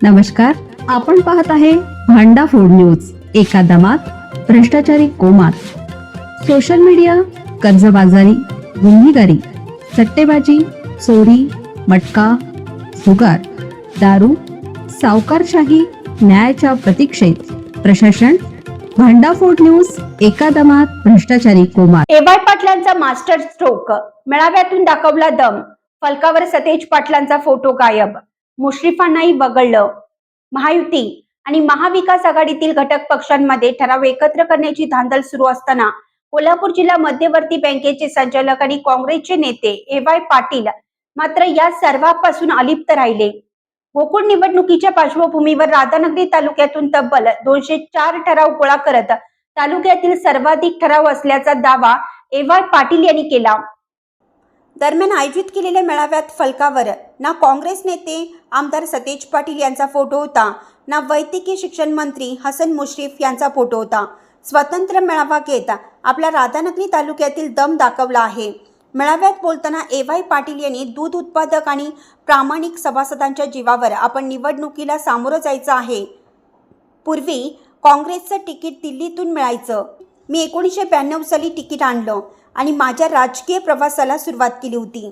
नमस्कार, आपण पाहत आहे भांडा फूड न्यूज. एका दमात भ्रष्टाचारी कोमात. सोशल मीडिया, कर्जबाजारी, गुन्हेगारी, सट्टेबाजी, चोरी, मटका, जुगार, दारू, सावकारशाही, न्यायाच्या प्रतीक्षेत प्रशासन. भांडा फूड न्यूज. एका दमात भ्रष्टाचारी कोमात. एवाय पाटलांचा मास्टर स्ट्रोक, मेळाव्यातून दाखवला दम. फलकावर सतेज पाटलांचा फोटो गायब. मुश्रीफांनाही वगळलं. महायुती आणि महाविकास आघाडीतील घटक पक्षांमध्ये ठराव एकत्र करण्याची धांदल सुरू असताना कोल्हापूर जिल्हा मध्यवर्ती बँकेचे संचालक आणि काँग्रेसचे नेते एवाय पाटील मात्र या सर्वापासून अलिप्त राहिले. गोकुळ निवडणुकीच्या पार्श्वभूमीवर राधानगरी तालुक्यातून तब्बल 204 ठराव गोळा करत तालुक्यातील सर्वाधिक ठराव असल्याचा दावा एवाय पाटील यांनी केला. दरम्यान आयोजित केलेल्या मेळाव्यात फलकावर ना काँग्रेस नेते आमदार सतेज पाटील यांचा फोटो होता, ना वैद्यकीय शिक्षण मंत्री हसन मुश्रीफ यांचा फोटो होता. स्वतंत्र मेळावा घेत आपला राधानगरी तालुक्यातील दम दाखवला आहे. मेळाव्यात बोलताना एवाय पाटील यांनी दूध उत्पादक आणि प्रामाणिक सभासदांच्या जीवावर आपण निवडणुकीला सामोरं जायचं आहे. पूर्वी काँग्रेसचं तिकीट दिल्लीतून मिळायचं. मी 1992 साली तिकीट आणलं आणि माझ्या राजकीय प्रवासाला सुरुवात केली होती.